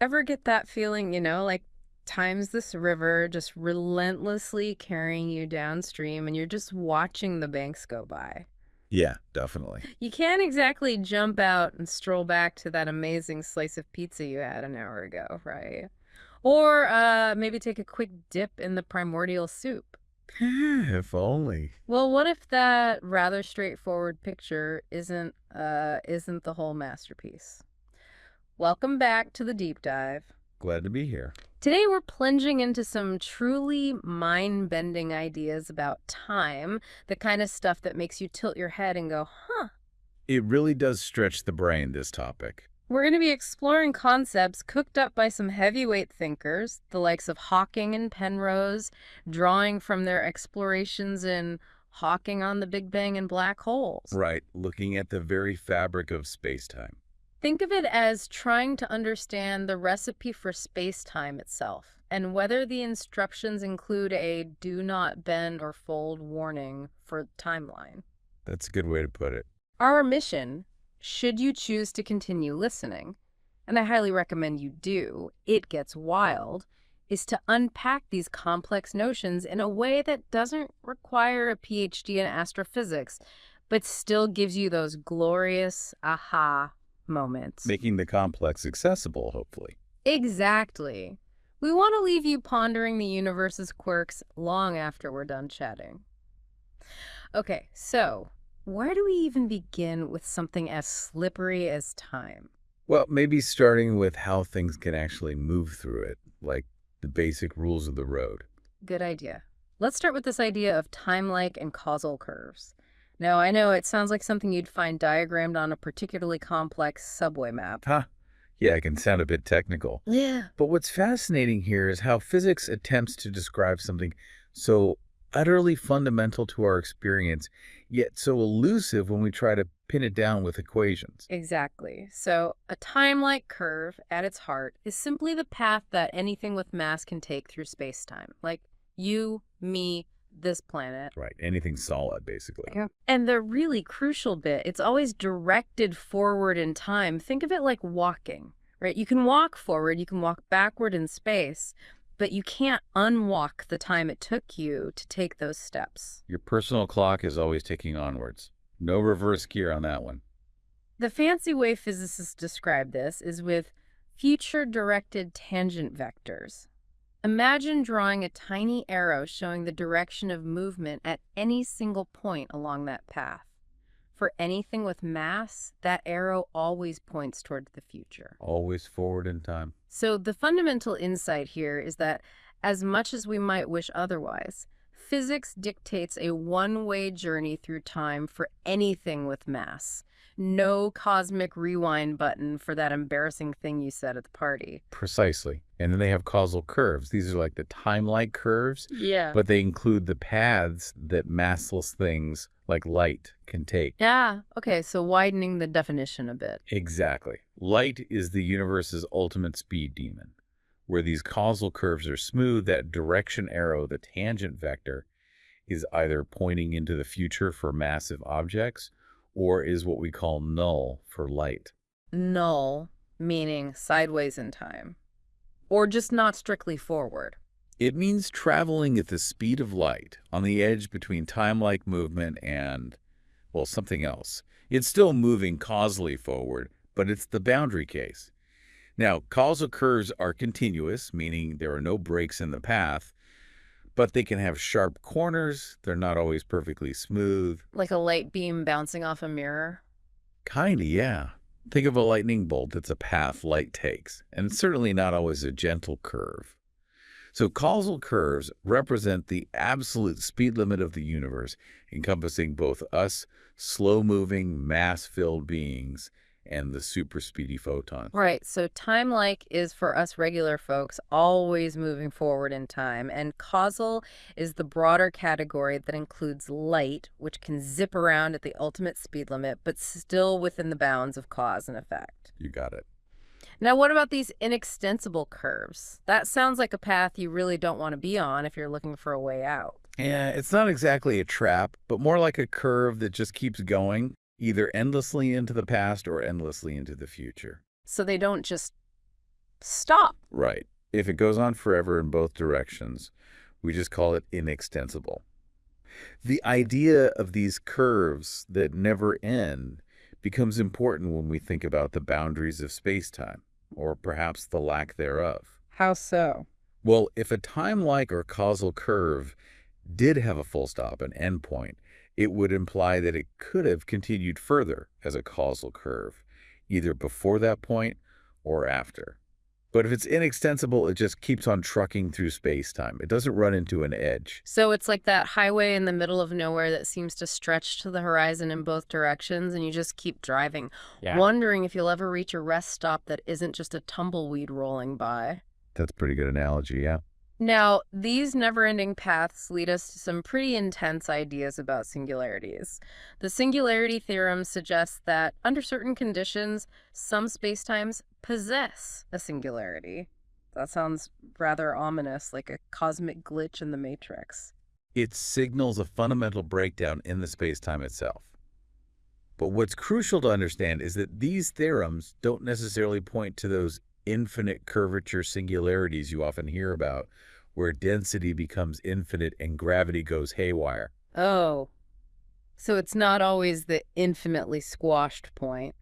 Ever get that feeling, like time's this river just relentlessly carrying you downstream and you're just watching the banks go by? Yeah, definitely. You can't exactly jump out and stroll back to that amazing slice of pizza you had an hour ago, right? Or maybe take a quick dip in the primordial soup. If only. Well, what if that rather straightforward picture isn't the whole masterpiece? Welcome back to the deep dive. Glad to be here. Today, we're plunging into some truly mind bending ideas about time, the kind of stuff that makes you tilt your head and go, huh. It really does stretch the brain, this topic. We're going to be exploring concepts cooked up by some heavyweight thinkers, the likes of Hawking and Penrose, drawing from their explorations in Hawking on the Big Bang and black holes. Right, looking at the very fabric of space-time. Think of it as trying to understand the recipe for space-time itself, and whether the instructions include a do not bend or fold warning for timeline. That's a good way to put it. Our mission, should you choose to continue listening, and I highly recommend you do, it gets wild, is to unpack these complex notions in a way that doesn't require a PhD in astrophysics, but still gives you those glorious aha moments. Making the complex accessible, hopefully. Exactly. We want to leave you pondering the universe's quirks long after we're done chatting. Okay, so where do we even begin with something as slippery as time? Well, maybe starting with how things can actually move through it, like the basic rules of the road. Good idea. Let's start with this idea of time-like and causal curves. Now, I know it sounds like something you'd find diagrammed on a particularly complex subway map. Huh. Yeah, it can sound a bit technical. Yeah. But what's fascinating here is how physics attempts to describe something so utterly fundamental to our experience, yet so elusive when we try to pin it down with equations. Exactly. So, a time-like curve, at its heart, is simply the path that anything with mass can take through space-time. Like you, me, this planet. Right, anything solid, basically. Yeah. And the really crucial bit, it's always directed forward in time. Think of it like walking, right? You can walk forward, you can walk backward in space, but you can't unwalk the time it took you to take those steps. Your personal clock is always ticking onwards. No reverse gear on that one. The fancy way physicists describe this is with future-directed tangent vectors. Imagine drawing a tiny arrow showing the direction of movement at any single point along that path. For anything with mass, that arrow always points towards the future. Always forward in time. So the fundamental insight here is that as much as we might wish otherwise, physics dictates a one-way journey through time for anything with mass. No cosmic rewind button for that embarrassing thing you said at the party. Precisely. And then they have causal curves. These are like the time-like curves, Yeah. but they include the paths that massless things like light can take. Yeah. Okay, so widening the definition a bit. Exactly. Light is the universe's ultimate speed demon. Where these causal curves are smooth, that direction arrow, the tangent vector, is either pointing into the future for massive objects or is what we call null for light. Null, meaning sideways in time. Or just not strictly forward. It means traveling at the speed of light on the edge between time-like movement and, well, something else. It's still moving causally forward, but it's the boundary case. Now, causal curves are continuous, meaning there are no breaks in the path, but they can have sharp corners. They're not always perfectly smooth. Like a light beam bouncing off a mirror. Kinda, yeah. Think of a lightning bolt that's a path light takes, and it's certainly not always a gentle curve. So causal curves represent the absolute speed limit of the universe, encompassing both us, slow-moving, mass-filled beings, and the super speedy photon. Right, so time-like is for us regular folks always moving forward in time, and causal is the broader category that includes light, which can zip around at the ultimate speed limit, but still within the bounds of cause and effect. You got it. Now, what about these inextensible curves? That sounds like a path you really don't want to be on if you're looking for a way out. Yeah, it's not exactly a trap, but more like a curve that just keeps going, either endlessly into the past or endlessly into the future. So they don't just stop. Right. If it goes on forever in both directions, we just call it inextensible. The idea of these curves that never end becomes important when we think about the boundaries of space-time, or perhaps the lack thereof. How so? Well, if a time-like or causal curve did have a full stop, an endpoint, it would imply that it could have continued further as a causal curve, either before that point or after. But if it's inextensible, it just keeps on trucking through space-time. It doesn't run into an edge. So it's like that highway in the middle of nowhere that seems to stretch to the horizon in both directions, and you just keep driving, wondering if you'll ever reach a rest stop that isn't just a tumbleweed rolling by. That's a pretty good analogy, yeah. Now, these never-ending paths lead us to some pretty intense ideas about singularities. The singularity theorem suggests that, under certain conditions, some spacetimes possess a singularity. That sounds rather ominous, like a cosmic glitch in the matrix. It signals a fundamental breakdown in the space-time itself. But what's crucial to understand is that these theorems don't necessarily point to those infinite curvature singularities you often hear about, where density becomes infinite and gravity goes haywire. Oh, so it's not always the infinitely squashed point.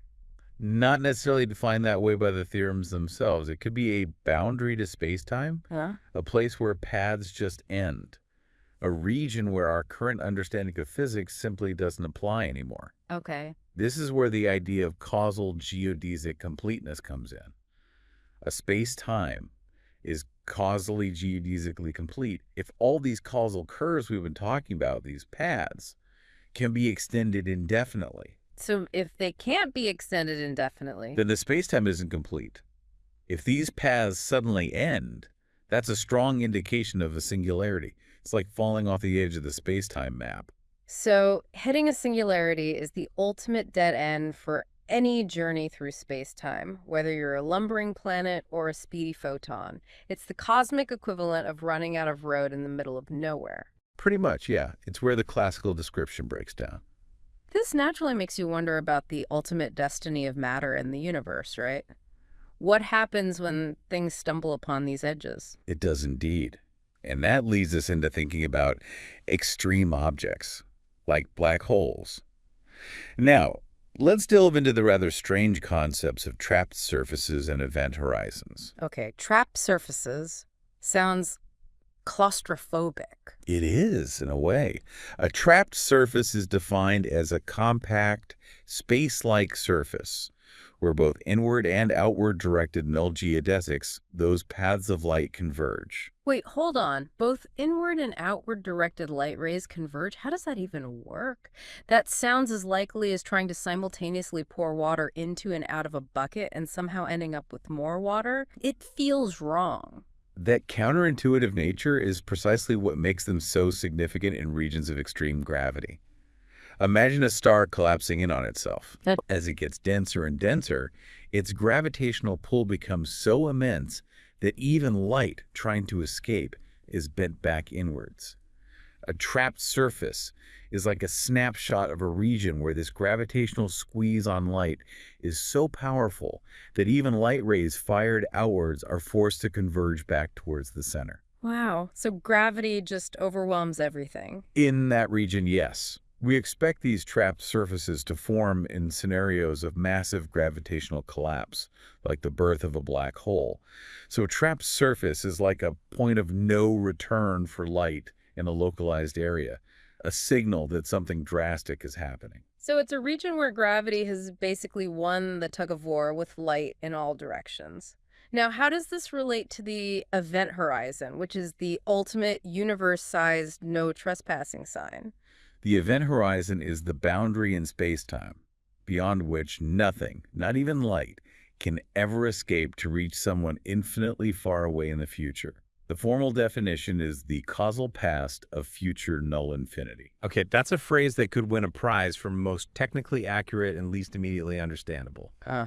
Not necessarily defined that way by the theorems themselves. It could be a boundary to space-time, Huh? a place where paths just end, a region where our current understanding of physics simply doesn't apply anymore. Okay. This is where the idea of causal geodesic completeness comes in. A space-time is causally geodesically complete if all these causal curves we've been talking about, these paths, can be extended indefinitely. So if they can't be extended indefinitely, Then the space-time isn't complete. If these paths suddenly end, that's a strong indication of a singularity. It's like falling off the edge of the space-time map. so hitting a singularity is the ultimate dead end for any journey through space-time, whether you're a lumbering planet or a speedy photon. It's the cosmic equivalent of running out of road in the middle of nowhere. Pretty much, yeah. It's where the classical description breaks down. This naturally makes you wonder about the ultimate destiny of matter in the universe, right? What happens when things stumble upon these edges? It does indeed. And that leads us into thinking about extreme objects, like black holes. Now, let's delve into the rather strange concepts of trapped surfaces and event horizons. Okay, trapped surfaces sounds claustrophobic. It is, in a way. A trapped surface is defined as a compact, space-like surface where both inward and outward directed null geodesics, those paths of light, converge. Wait, hold on. Both inward and outward directed light rays converge? How does that even work? That sounds as likely as trying to simultaneously pour water into and out of a bucket and somehow ending up with more water. It feels wrong. That counterintuitive nature is precisely what makes them so significant in regions of extreme gravity. Imagine a star collapsing in on itself. As it gets denser and denser, its gravitational pull becomes so immense that even light trying to escape is bent back inwards. A trapped surface is like a snapshot of a region where this gravitational squeeze on light is so powerful that even light rays fired outwards are forced to converge back towards the center. Wow. So gravity just overwhelms everything. In that region, yes. We expect these trapped surfaces to form in scenarios of massive gravitational collapse, like the birth of a black hole. So a trapped surface is like a point of no return for light in a localized area, a signal that something drastic is happening. So it's a region where gravity has basically won the tug of war with light in all directions. Now, how does this relate to the event horizon, which is the ultimate universe-sized no trespassing sign? The event horizon is the boundary in space-time, beyond which nothing, not even light, can ever escape to reach someone infinitely far away in the future. The formal definition is the causal past of future null infinity. Okay, that's a phrase that could win a prize for most technically accurate and least immediately understandable. Yeah,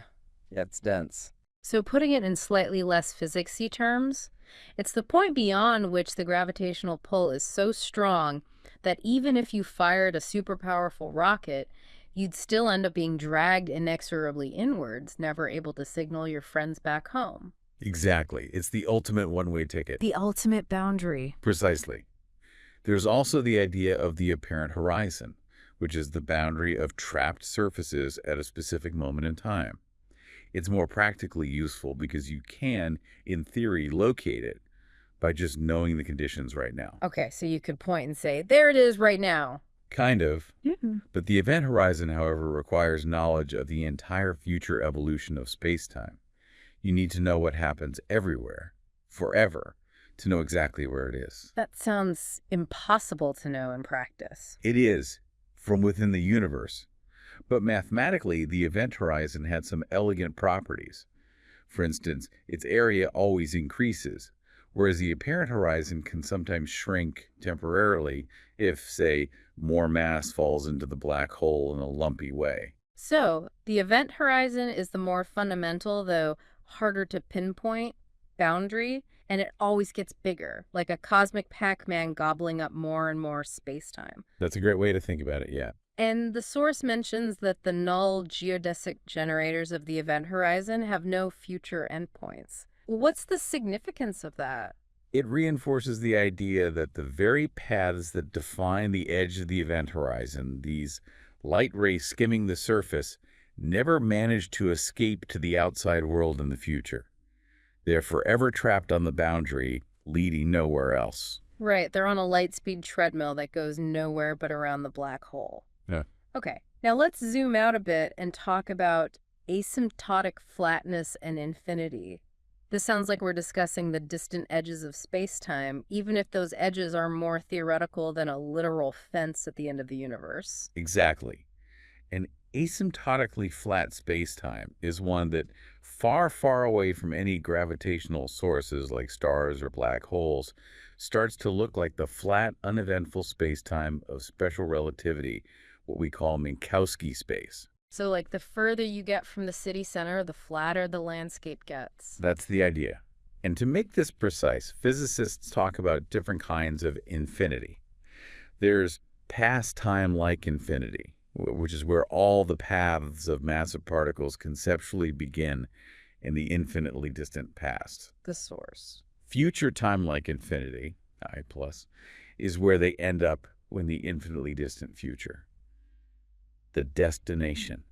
it's dense. So putting it in slightly less physicsy terms, it's the point beyond which the gravitational pull is so strong that even if you fired a super powerful rocket, you'd still end up being dragged inexorably inwards, never able to signal your friends back home. Exactly. It's the ultimate one-way ticket. The ultimate boundary. Precisely. There's also the idea of the apparent horizon, which is the boundary of trapped surfaces at a specific moment in time. It's more practically useful because you can, in theory, locate it by just knowing the conditions right now. Okay, so you could point and say, there it is right now. Kind of. Yeah. But the event horizon, however, requires knowledge of the entire future evolution of space-time. You need to know what happens everywhere, forever, to know exactly where it is. That sounds impossible to know in practice. It is, from within the universe. But mathematically, the event horizon had some elegant properties. For instance, its area always increases, whereas the apparent horizon can sometimes shrink temporarily if, say, more mass falls into the black hole in a lumpy way. So, the event horizon is the more fundamental, though harder to pinpoint, boundary, and it always gets bigger, like a cosmic Pac-Man gobbling up more and more space-time. That's a great way to think about it, yeah. And the source mentions that the null geodesic generators of the event horizon have no future endpoints. What's the significance of that? It reinforces the idea that the very paths that define the edge of the event horizon, these light rays skimming the surface, never manage to escape to the outside world in the future. They're forever trapped on the boundary, leading nowhere else. Right, they're on a light-speed treadmill that goes nowhere but around the black hole. Yeah. Okay, now let's zoom out a bit and talk about asymptotic flatness and infinity. This sounds like we're discussing the distant edges of space-time, even if those edges are more theoretical than a literal fence at the end of the universe. Exactly. An asymptotically flat space-time is one that, far, far away from any gravitational sources like stars or black holes, starts to look like the flat, uneventful space-time of special relativity, what we call Minkowski space. So, like, the further you get from the city center, the flatter the landscape gets. That's the idea. And to make this precise, physicists talk about different kinds of infinity. There's past time-like infinity, which is where all the paths of massive particles conceptually begin in the infinitely distant past. The source. Future time-like infinity, I plus, is where they end up in the infinitely distant future. The destination.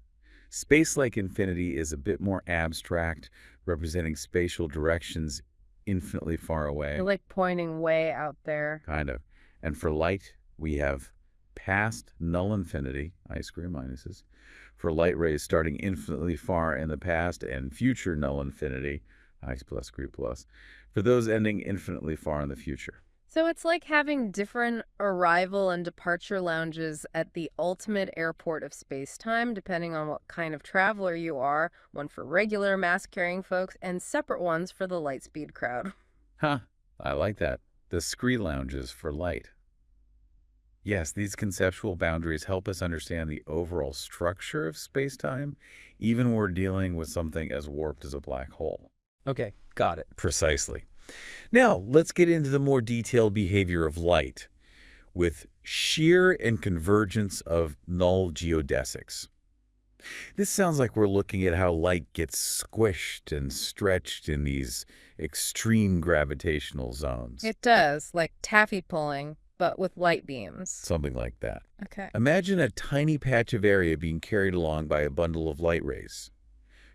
Space-like infinity is a bit more abstract, representing spatial directions infinitely far away. You're like pointing way out there. Kind of. And for light, we have past null infinity, I square minuses, for light rays starting infinitely far in the past, and future null infinity, I plus square plus, for those ending infinitely far in the future. So it's like having different arrival and departure lounges at the ultimate airport of space-time, depending on what kind of traveler you are, one for regular mass-carrying folks, and separate ones for the light-speed crowd. Huh, I like that. The scree lounges for light. Yes, these conceptual boundaries help us understand the overall structure of space-time, even when we're dealing with something as warped as a black hole. Okay, got it. Precisely. Now, let's get into the more detailed behavior of light with shear and convergence of null geodesics. This sounds like we're looking at how light gets squished and stretched in these extreme gravitational zones. It does, like taffy pulling, but with light beams. Something like that. Okay. Imagine a tiny patch of area being carried along by a bundle of light rays.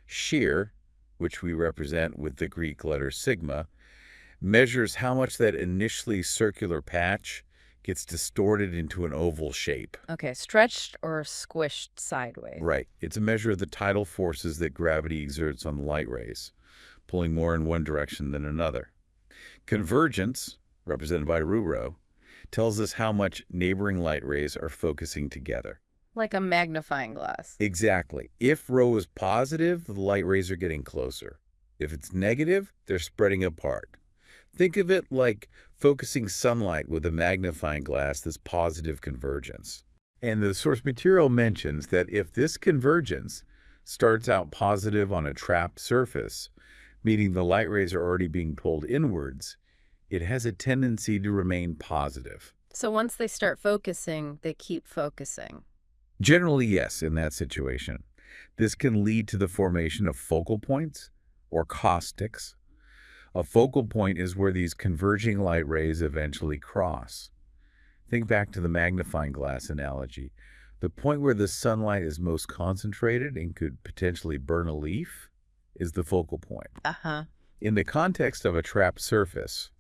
Shear, which we represent with the Greek letter sigma, measures how much that initially circular patch gets distorted into an oval shape. Okay, stretched or squished sideways. Right. It's a measure of the tidal forces that gravity exerts on the light rays, pulling more in one direction than another. Convergence, represented by ρ, tells us how much neighboring light rays are focusing together. Like a magnifying glass. Exactly. If ρ is positive, the light rays are getting closer. If it's negative, they're spreading apart. Think of it like focusing sunlight with a magnifying glass, this positive convergence. And the source material mentions that if this convergence starts out positive on a trapped surface, meaning the light rays are already being pulled inwards, it has a tendency to remain positive. So once they start focusing, they keep focusing. Generally, yes, in that situation. This can lead to the formation of focal points or caustics, A focal point is where these converging light rays eventually cross. Think back to the magnifying glass analogy. The point where the sunlight is most concentrated and could potentially burn a leaf is the focal point. Uh-huh. In the context of a trapped surface,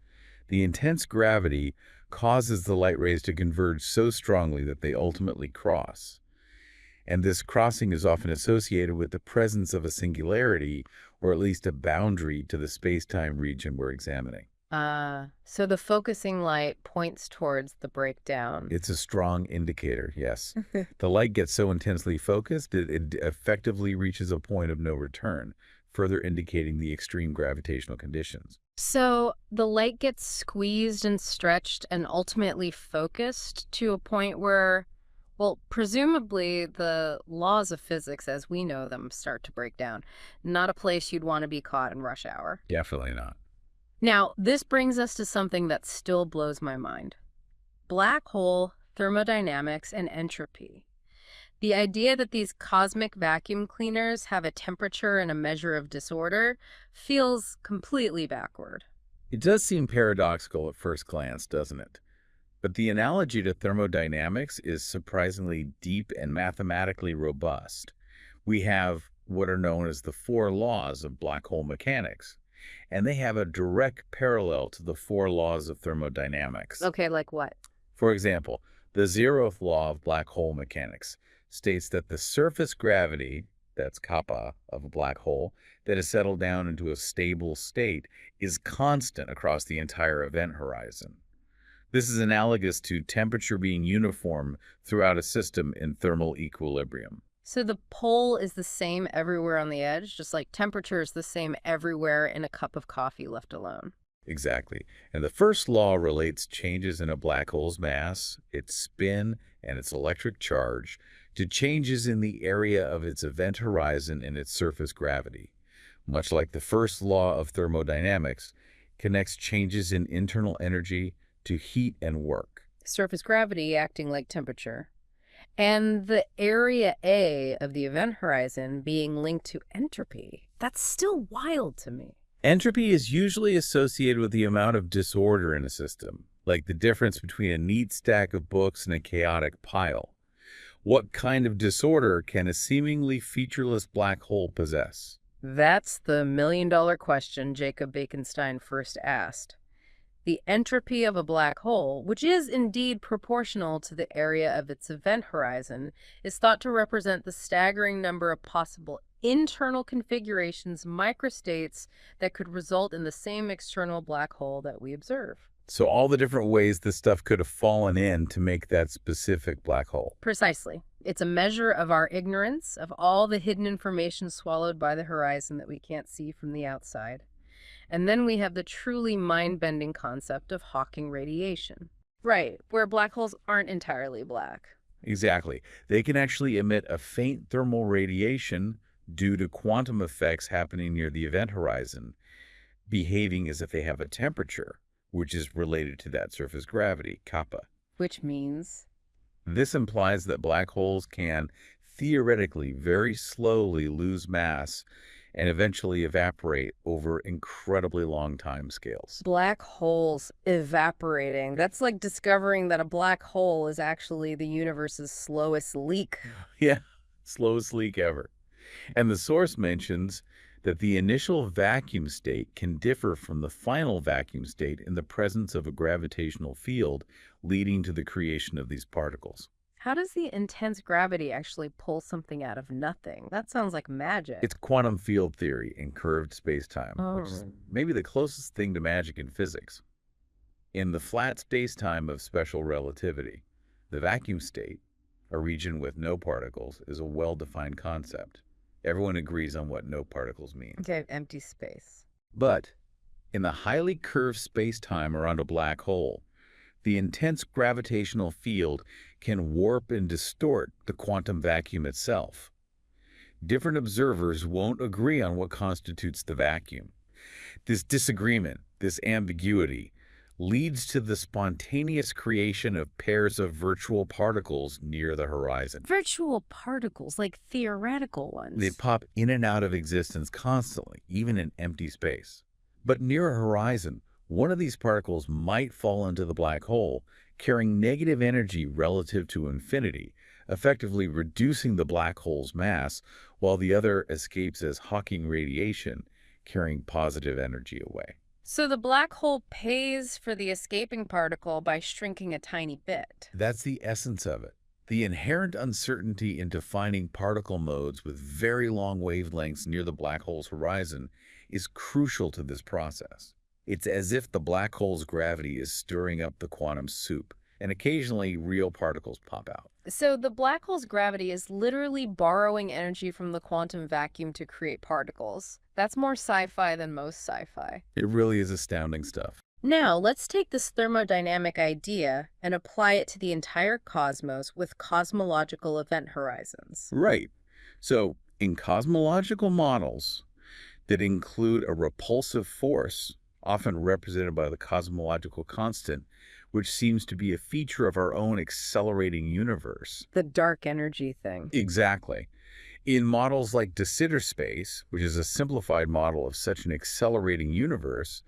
the intense gravity causes the light rays to converge so strongly that they ultimately cross. And this crossing is often associated with the presence of a singularity, or at least a boundary to the space-time region we're examining. So the focusing light points towards the breakdown. It's a strong indicator, yes. The light gets so intensely focused, it effectively reaches a point of no return, further indicating the extreme gravitational conditions. So the light gets squeezed and stretched and ultimately focused to a point where, well, presumably the laws of physics as we know them start to break down. Not a place you'd want to be caught in rush hour. Definitely not. Now, this brings us to something that still blows my mind. Black hole, thermodynamics, and entropy. The idea that these cosmic vacuum cleaners have a temperature and a measure of disorder feels completely backward. It does seem paradoxical at first glance, doesn't it? But the analogy to thermodynamics is surprisingly deep and mathematically robust. We have what are known as the four laws of black hole mechanics, and they have a direct parallel to the four laws of thermodynamics. Okay, like what? For example, the 0th law of black hole mechanics states that the surface gravity, that's kappa of a black hole, that is settled down into a stable state is constant across the entire event horizon. This is analogous to temperature being uniform throughout a system in thermal equilibrium. So the pole is the same everywhere on the edge, just like temperature is the same everywhere in a cup of coffee left alone. Exactly. And the first law relates changes in a black hole's mass, its spin, and its electric charge to changes in the area of its event horizon and its surface gravity. Much like the first law of thermodynamics, connects changes in internal energy to heat and work. Surface gravity acting like temperature. And the area A of the event horizon being linked to entropy. That's still wild to me. Entropy is usually associated with the amount of disorder in a system, like the difference between a neat stack of books and a chaotic pile. What kind of disorder can a seemingly featureless black hole possess? That's the million-dollar question Jacob Bekenstein first asked. The entropy of a black hole, which is indeed proportional to the area of its event horizon, is thought to represent the staggering number of possible internal configurations, microstates, that could result in the same external black hole that we observe. So all the different ways this stuff could have fallen in to make that specific black hole. Precisely. It's a measure of our ignorance of all the hidden information swallowed by the horizon that we can't see from the outside. And then we have the truly mind-bending concept of Hawking radiation. Right, where black holes aren't entirely black. Exactly. They can actually emit a faint thermal radiation due to quantum effects happening near the event horizon, behaving as if they have a temperature, which is related to that surface gravity, kappa. Which means? This implies that black holes can theoretically very slowly lose mass and eventually evaporate over incredibly long time scales. Black holes evaporating. That's like discovering that a black hole is actually the universe's slowest leak. Yeah, slowest leak ever. And the source mentions that the initial vacuum state can differ from the final vacuum state in the presence of a gravitational field leading to the creation of these particles. How does the intense gravity actually pull something out of nothing? That sounds like magic. It's quantum field theory in curved space-time, which is Oh. maybe the closest thing to magic in physics. In the flat space-time of special relativity, the vacuum state, a region with no particles, is a well-defined concept. Everyone agrees on what no particles mean. Okay, empty space. But in the highly curved space-time around a black hole, the intense gravitational field can warp and distort the quantum vacuum itself. Different observers won't agree on what constitutes the vacuum. This disagreement, this ambiguity, leads to the spontaneous creation of pairs of virtual particles near the horizon. Virtual particles, like theoretical ones. They pop in and out of existence constantly, even in empty space. But near a horizon, one of these particles might fall into the black hole, carrying negative energy relative to infinity, effectively reducing the black hole's mass, while the other escapes as Hawking radiation, carrying positive energy away. So the black hole pays for the escaping particle by shrinking a tiny bit. That's the essence of it. The inherent uncertainty in defining particle modes with very long wavelengths near the black hole's horizon is crucial to this process. It's as if the black hole's gravity is stirring up the quantum soup, and occasionally real particles pop out. So the black hole's gravity is literally borrowing energy from the quantum vacuum to create particles. That's more sci-fi than most sci-fi. It really is astounding stuff. Now, let's take this thermodynamic idea and apply it to the entire cosmos with cosmological event horizons. Right. So, in cosmological models that include a repulsive force, often represented by the cosmological constant, which seems to be a feature of our own accelerating universe. The dark energy thing. Exactly. In models like de Sitter space, which is a simplified model of such an accelerating universe,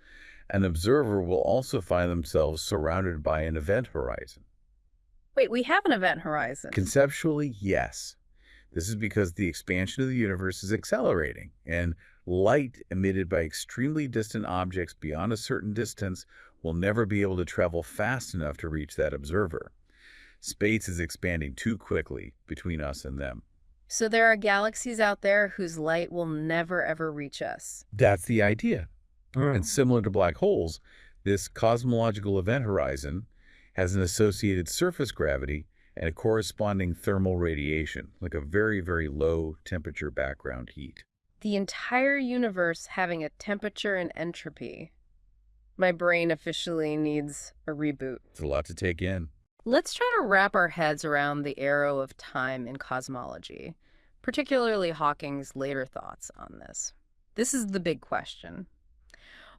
an observer will also find themselves surrounded by an event horizon. Wait, we have an event horizon. Conceptually, yes. This is because the expansion of the universe is accelerating, and light emitted by extremely distant objects beyond a certain distance will never be able to travel fast enough to reach that observer. Space is expanding too quickly between us and them. So there are galaxies out there whose light will never ever reach us. That's the idea. And similar to black holes, this cosmological event horizon has an associated surface gravity and a corresponding thermal radiation, like a very, very low temperature background heat. The entire universe having a temperature and entropy. My brain officially needs a reboot. It's a lot to take in. Let's try to wrap our heads around the arrow of time in cosmology, particularly Hawking's later thoughts on this. This is the big question.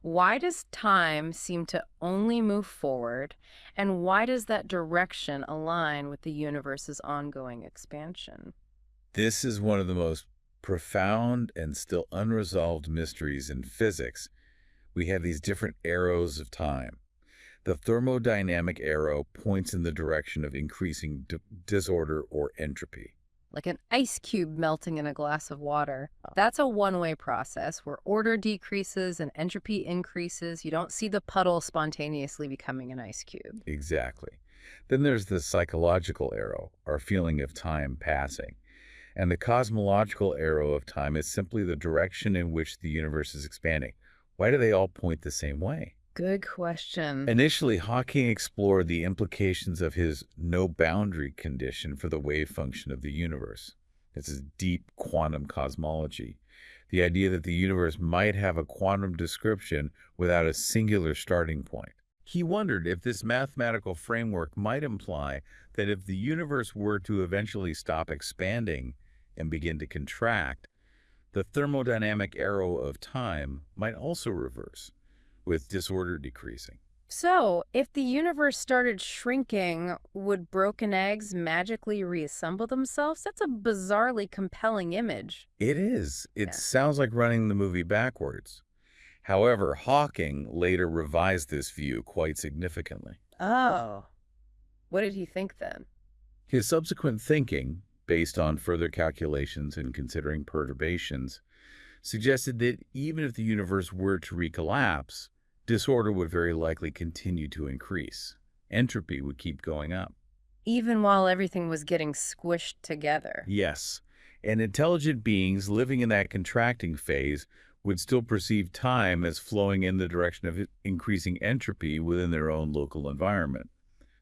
Why does time seem to only move forward, and why does that direction align with the universe's ongoing expansion? This is one of the most profound and still unresolved mysteries in physics. We have these different arrows of time. The thermodynamic arrow points in the direction of increasing disorder or entropy. Like an ice cube melting in a glass of water. That's a one-way process where order decreases and entropy increases. You don't see the puddle spontaneously becoming an ice cube. Exactly. Then there's the psychological arrow, our feeling of time passing. And the cosmological arrow of time is simply the direction in which the universe is expanding. Why do they all point the same way? Good question. Initially, Hawking explored the implications of his no-boundary condition for the wave function of the universe. This is deep quantum cosmology. The idea that the universe might have a quantum description without a singular starting point. He wondered if this mathematical framework might imply that if the universe were to eventually stop expanding and begin to contract, the thermodynamic arrow of time might also reverse, with disorder decreasing. So, if the universe started shrinking, would broken eggs magically reassemble themselves? That's a bizarrely compelling image. It is. It Yeah. sounds like running the movie backwards. However, Hawking later revised this view quite significantly. Oh. What did he think then? His subsequent thinking, based on further calculations and considering perturbations, suggested that even if the universe were to recollapse, disorder would very likely continue to increase. Entropy would keep going up. Even while everything was getting squished together. Yes, and intelligent beings living in that contracting phase would still perceive time as flowing in the direction of increasing entropy within their own local environment.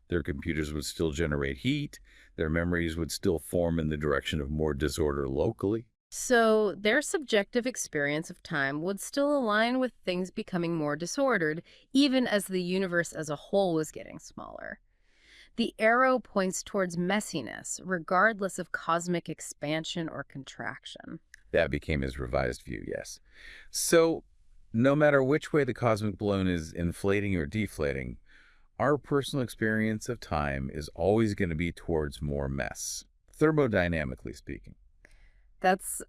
Their computers would still generate heat, their memories would still form in the direction of more disorder locally. So their subjective experience of time would still align with things becoming more disordered, even as the universe as a whole was getting smaller. The arrow points towards messiness, regardless of cosmic expansion or contraction. That became his revised view, yes. So, no matter which way the cosmic balloon is inflating or deflating, our personal experience of time is always going to be towards more mess, thermodynamically speaking. That's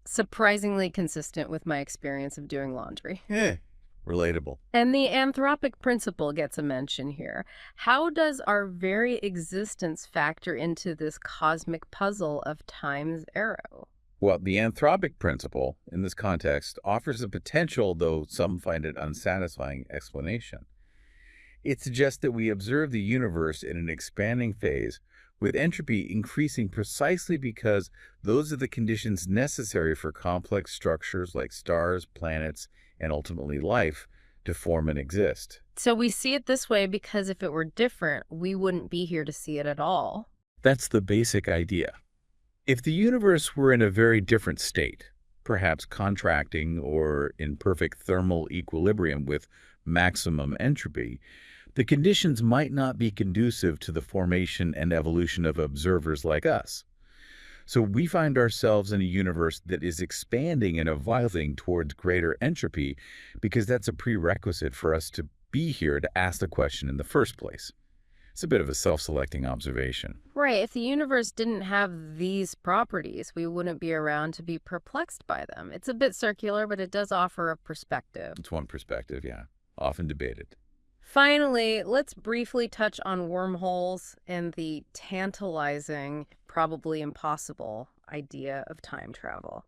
surprisingly consistent with my experience of doing laundry. Relatable. And the anthropic principle gets a mention here. How does our very existence factor into this cosmic puzzle of time's arrow? Well, the anthropic principle, in this context, offers a potential, though some find it unsatisfying, explanation. It suggests that we observe the universe in an expanding phase, with entropy increasing precisely because those are the conditions necessary for complex structures like stars, planets, and ultimately life to form and exist. So we see it this way because if it were different, we wouldn't be here to see it at all. That's the basic idea. If the universe were in a very different state, perhaps contracting or in perfect thermal equilibrium with maximum entropy, the conditions might not be conducive to the formation and evolution of observers like us. So we find ourselves in a universe that is expanding and evolving towards greater entropy because that's a prerequisite for us to be here to ask the question in the first place. It's a bit of a self-selecting observation. Right, if the universe didn't have these properties, we wouldn't be around to be perplexed by them. It's a bit circular, but it does offer a perspective. It's one perspective, yeah, often debated. Finally, let's briefly touch on wormholes and the tantalizing, probably impossible idea of time travel.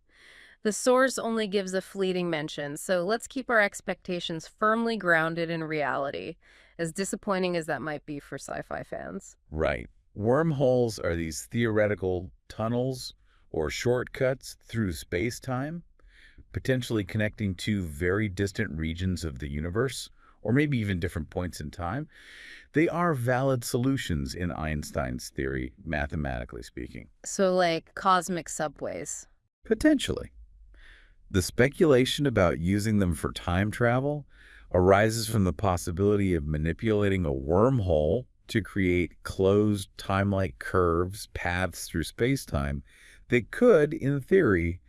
The source only gives a fleeting mention, so let's keep our expectations firmly grounded in reality, as disappointing as that might be for sci-fi fans. Right. Wormholes are these theoretical tunnels or shortcuts through space-time, potentially connecting two very distant regions of the universe, or maybe even different points in time. They are valid solutions in Einstein's theory, mathematically speaking. So like cosmic subways. Potentially. The speculation about using them for time travel arises from the possibility of manipulating a wormhole to create closed time-like curves, paths through space-time that could, in theory,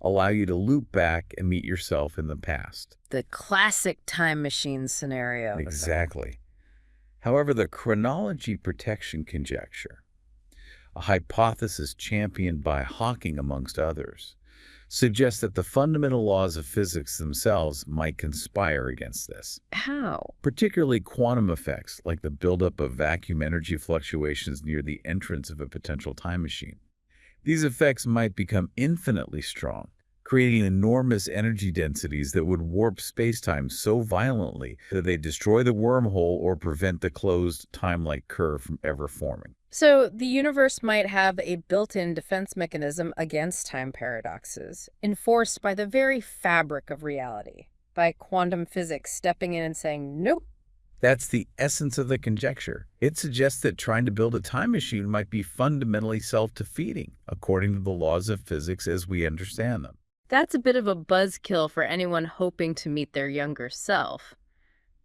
allow you to loop back and meet yourself in the past. The classic time machine scenario. Exactly. However, the chronology protection conjecture, a hypothesis championed by Hawking amongst others, suggests that the fundamental laws of physics themselves might conspire against this. How? Particularly quantum effects, like the buildup of vacuum energy fluctuations near the entrance of a potential time machine. These effects might become infinitely strong, creating enormous energy densities that would warp spacetime so violently that they destroy the wormhole or prevent the closed time-like curve from ever forming. So the universe might have a built-in defense mechanism against time paradoxes, enforced by the very fabric of reality, by quantum physics stepping in and saying, nope. That's the essence of the conjecture. It suggests that trying to build a time machine might be fundamentally self-defeating, according to the laws of physics as we understand them. That's a bit of a buzzkill for anyone hoping to meet their younger self,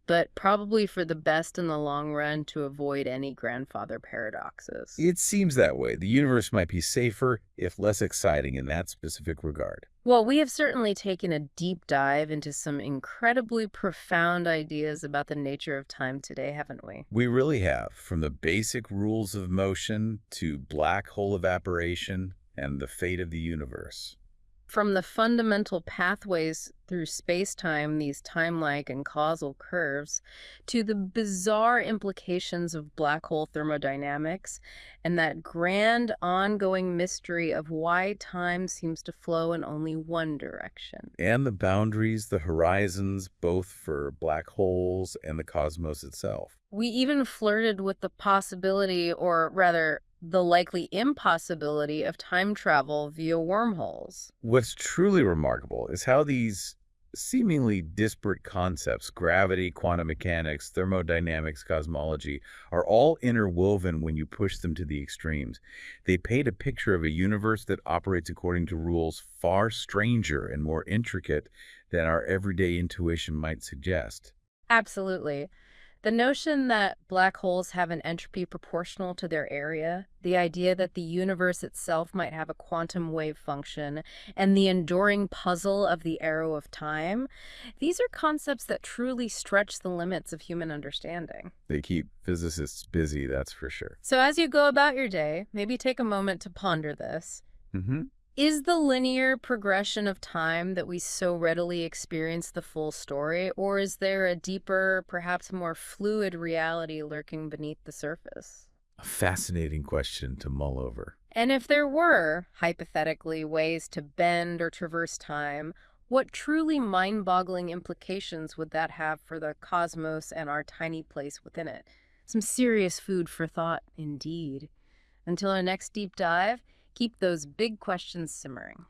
but probably for the best in the long run to avoid any grandfather paradoxes. It seems that way. The universe might be safer, if less exciting in that specific regard. Well, we have certainly taken a deep dive into some incredibly profound ideas about the nature of time today, haven't we? We really have, from the basic rules of motion to black hole evaporation and the fate of the universe. From the fundamental pathways through space-time, these time-like and causal curves, to the bizarre implications of black hole thermodynamics, and that grand ongoing mystery of why time seems to flow in only one direction. And the boundaries, the horizons, both for black holes and the cosmos itself. We even flirted with the possibility, or rather, the likely impossibility of time travel via wormholes. What's truly remarkable is how these seemingly disparate concepts, gravity, quantum mechanics, thermodynamics, cosmology, are all interwoven when you push them to the extremes. They paint a picture of a universe that operates according to rules far stranger and more intricate than our everyday intuition might suggest. Absolutely. The notion that black holes have an entropy proportional to their area, the idea that the universe itself might have a quantum wave function, and the enduring puzzle of the arrow of time, these are concepts that truly stretch the limits of human understanding. They keep physicists busy, that's for sure. So as you go about your day, maybe take a moment to ponder this. Is the linear progression of time that we so readily experience the full story, or is there a deeper, perhaps more fluid reality lurking beneath the surface? A fascinating question to mull over. And if there were, hypothetically, ways to bend or traverse time, what truly mind-boggling implications would that have for the cosmos and our tiny place within it? Some serious food for thought, indeed. Until our next deep dive, keep those big questions simmering.